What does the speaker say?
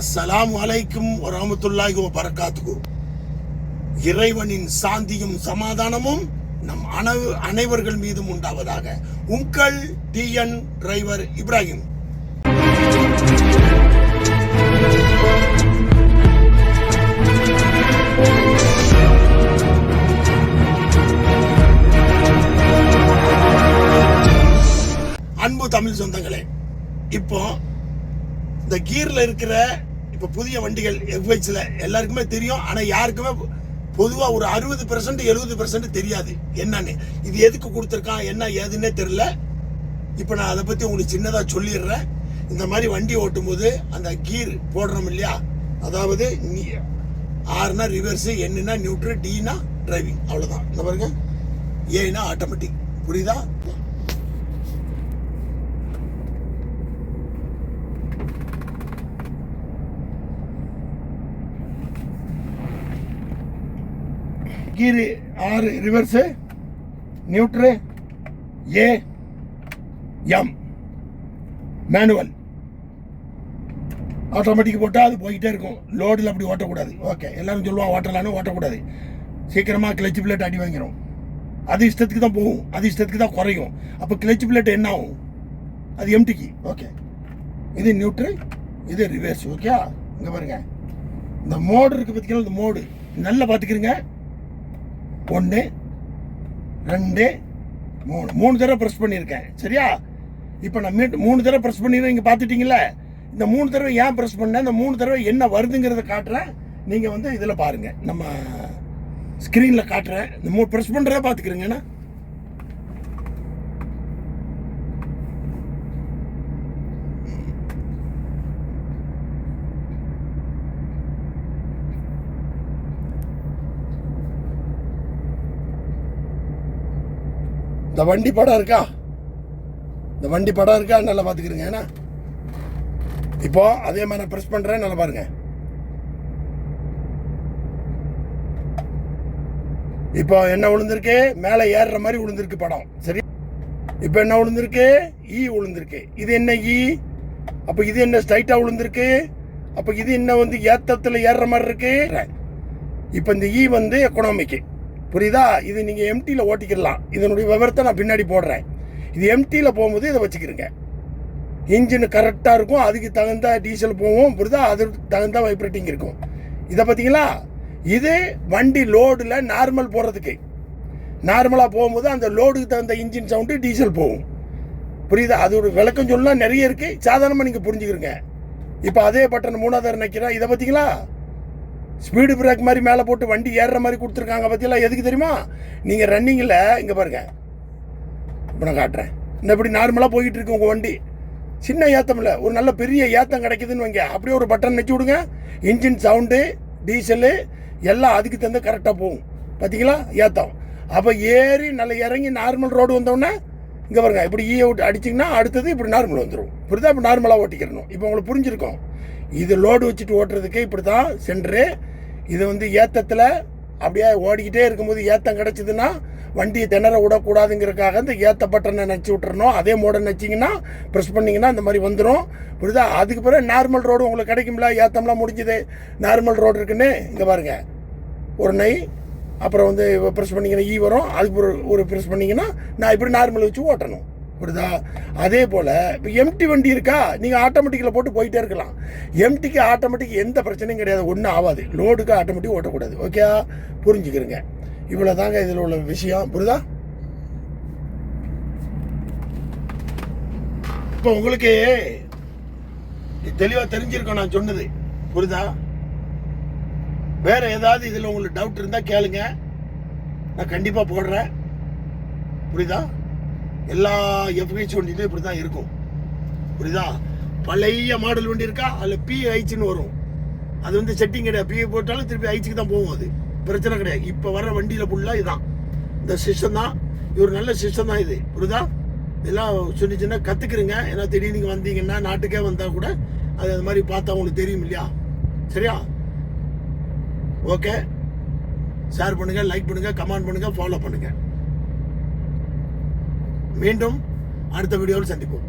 அஸ்ஸலாமு அலைக்கும் வரஹ்மத்துல்லாஹி வபரகாத்துஹு. இறைவனின் சாந்தியும் சமாதானமும் நம் அனைவர்கள் மீதும் உண்டாவதாக. உங்கள் டிஎன் டிரைவர் இப்ராஹிம். அன்பு தமிழ் சொந்தங்களே, இப்போ இந்த கீர்ல இருக்கிற இப்ப புதிய வண்டிகள் எஃப்ஐஸ்ல எல்லாருக்குமே தெரியும். ஆனா யாருக்குமே பொதுவா ஒரு 60% 70% தெரியாது என்னன்னு. இது எதுக்கு கொடுத்துருக்கான், என்ன ஏதுன்னே தெரியல. இப்ப நான் அதை பத்தி உங்களுக்கு சின்னதா சொல்லிடுறேன். இந்த மாதிரி வண்டி ஓட்டும் போது அந்த கீர் போடுறோம் இல்லையா, அதாவது ஆர்னா ரிவர்ஸ், என்னன்னா நியூட்ரல், டினா டிரைவிங், அவ்வளவுதான். இந்த பாருங்க, ஏனா ஆட்டோமேட்டிக். புரியுதா? கீர் ஆறு, ரிவர்ஸு, நியூட்ரு, ஏ, எம், மேனுவல். ஆட்டோமேட்டிக் போட்டால் அது போய்கிட்டே இருக்கும். லோடில் அப்படி ஓட்டக்கூடாது. ஓகே, எல்லாரும் சொல்லுவான் ஓட்டலான்னு. ஓட்டக்கூடாது. சீக்கிரமாக கிளச் பிளேட் அடி வாங்கிடும். அது இஷ்டத்துக்கு தான் போகும், அது இஷ்டத்துக்கு தான் குறையும். அப்போ கிளச் பிளேட் என்ன ஆகும்? அது எம்டிக்கு. ஓகே, இது நியூட்ரு, இது ரிவர்ஸ். ஓகே, இங்கே பாருங்க, இந்த மோடு இருக்குது பார்த்தீங்கன்னா, இந்த மோடு நல்லா பார்த்துக்கிறீங்க. 1 2 3 3 தடவை ப்ரெஸ் பண்ணியிருக்கேன். சரியா? இப்போ நான் 3 தடவை ப்ரெஸ் பண்ணிடுறேன். இங்கே பார்த்துட்டீங்களா? இந்த 3 தடவை ஏன் ப்ரெஸ் பண்ணேன், இந்த 3 தடவை என்ன வருதுங்கிறத காட்டுறேன். நீங்கள் வந்து இதில் பாருங்கள், நம்ம ஸ்க்ரீனில் காட்டுறேன். இந்த 3 ப்ரெஸ் பண்ணுறத பார்த்துக்கிறீங்கண்ணா. இந்த வண்டி படம் இருக்கா, இந்த வண்டி படம் இருக்கா, நல்லா பார்த்துக்கிறீங்க. ஏன்னா இப்போ அதே மாதிரி நான் ப்ரெஸ் பண்ணுறேன், நல்லா பாருங்க. இப்போ என்ன விழுந்திருக்கு, மேலே ஏறுற மாதிரி விழுந்திருக்கு படம். சரி, இப்போ என்ன விழுந்திருக்கு, ஈ விழுந்திருக்கு. இது என்ன ஈ? அப்போ இது என்ன ஸ்ட்ரைட்டாக விழுந்திருக்கு? அப்போ இது என்ன வந்து ஏத்தத்தில் ஏறுற மாதிரி இருக்கு. இப்போ இந்த ஈ வந்து எக்கனாமிக்கு. புரியுதா? இது நீங்கள் எம்டியில் ஓட்டிக்கிடலாம். இதனுடைய விவரத்தை நான் பின்னாடி போடுறேன். இது எம்டியில் போகும்போது இதை வச்சுக்கிறேங்க. இன்ஜின் கரெக்டாக இருக்கும், அதுக்கு தகுந்த டீசல் போகும். புரியுதா? அதுக்கு தகுந்த வைப்ரேட்டிங் இருக்கும். இதை பார்த்தீங்களா? இது வண்டி லோடில் நார்மல் போகிறதுக்கு. நார்மலாக போகும்போது அந்த லோடுக்கு தகுந்த இன்ஜின் சவுண்டு டீசல் போகும். புரியுதா? அது ஒரு விளக்கம் சொல்லலாம், நிறைய இருக்குது. சாதாரணமாக நீங்கள் புரிஞ்சுக்கிறீங்க. இப்போ அதே பட்டன் 3வது நினைக்கிறேன். இதை பார்த்தீங்களா? ஸ்பீடு பிரேக் மாதிரி மேலே போட்டு வண்டி ஏறுற மாதிரி கொடுத்துருக்காங்க. பற்றியெல்லாம் எதுக்கு தெரியுமா? நீங்கள் ரன்னிங்கில் இங்கே பாருங்க, இப்போ நான் காட்டுறேன். இந்த இப்படி நார்மலாக போய்கிட்டு இருக்கு உங்கள் வண்டி. சின்ன ஏத்தம் இல்லை, ஒரு நல்ல பெரிய ஏத்தம் கிடைக்குதுன்னு வைங்க. அப்படியே ஒரு பட்டன் நெச்சு விடுங்க, இன்ஜின் சவுண்டு, டீசலு எல்லாம் அதுக்கு தந்து கரெக்டாக போகும். பார்த்தீங்களா? ஏத்தம். அப்போ ஏறி நல்லா இறங்கி நார்மல் ரோடு வந்தோடனே இங்கே பாருங்க, இப்படி ஈ விட்டு அடிச்சிங்கன்னா அடுத்தது இப்படி நார்மல் வந்துடும். இப்படி தான் இப்போ நார்மலாக ஓட்டிக்கிறணும். இப்போ உங்களுக்கு புரிஞ்சிருக்கும். இது லோடு வச்சுட்டு ஓட்டுறதுக்கு இப்படி தான் சென்ட்ரு. இது வந்து ஏத்தத்தில் அப்படியே ஓடிக்கிட்டே இருக்கும்போது ஏத்தம் கிடச்சிதுன்னா வண்டியை திணற விடக்கூடாதுங்கிறதுக்காக இந்த ஏத்த பட்டனை நச்சு விட்டுறணும். அதே மோடை நச்சிங்கன்னா ப்ரெஸ் பண்ணிங்கன்னா இந்த மாதிரி வந்துடும். புரியுதா? அதுக்கு பிறகு நார்மல் ரோடு உங்களுக்கு கிடைக்கும்ல. ஏத்தம்லாம் முடிஞ்சுது, நார்மல் ரோடு இருக்குன்னு இங்கே பாருங்க, ஒரு நை, அப்புறம் வந்து ப்ரெஸ் பண்ணிங்கன்னா ஈ வரும். அதுக்கு ஒரு ப்ரெஸ் பண்ணிங்கன்னா நான் இப்படி நார்மல் வச்சு ஓட்டணும். புரியுதா? அதே போல் இப்போ எம்டி வண்டி இருக்கா, நீங்கள் ஆட்டோமேட்டிக்கில் போட்டு போயிட்டே இருக்கலாம். எம்டிக்கு ஆட்டோமேட்டிக் எந்த பிரச்சனையும் கிடையாது, ஒன்றும் ஆகாது. லோடுக்கு ஆட்டோமேட்டிக் ஓட்டக்கூடாது. ஓகே, புரிஞ்சுக்கிறேங்க. இவ்வளோ தாங்க இதில் உள்ள விஷயம். புரியுதா? இப்போ உங்களுக்கு தெளிவாக தெரிஞ்சிருக்கோம் நான் சொன்னது. புரியுதா? வேற ஏதாவது இதில் உங்களுக்கு டவுட் இருந்தால் கேளுங்க, நான் கண்டிப்பாக போடுறேன். புரியுதா? எல்லா எஃப்ஐஸ் வண்டியிலும் இப்படி தான் இருக்கும். புரியுதா? பழைய மாடல் வண்டி இருக்கா, அதில் பிஹெச்னு வரும். அது வந்து செட்டிங் கிடையாது. பி போட்டாலும் திருப்பி ஹைச்சுக்கு தான் போகும். அது பிரச்சனை கிடையாது. இப்போ வர வண்டியில் ஃபுல்லாக இதுதான், இந்த சிஸ்டம் தான். இது ஒரு நல்ல சிஸ்டம் தான் இது. புரியுதா? இதெல்லாம் சொன்னிச்சுன்னா கற்றுக்குறீங்க. ஏன்னா திடீர்னு நீங்கள் வந்தீங்கன்னா, நாட்டுக்கே வந்தால் கூட அது மாதிரி பார்த்தா உங்களுக்கு தெரியும் இல்லையா? சரியா? ஓகே, ஷேர் பண்ணுங்கள், லைக் பண்ணுங்கள், கமெண்ட் பண்ணுங்கள், ஃபாலோ பண்ணுங்கள். மீண்டும் அடுத்த வீடியோவில் சந்திப்போம்.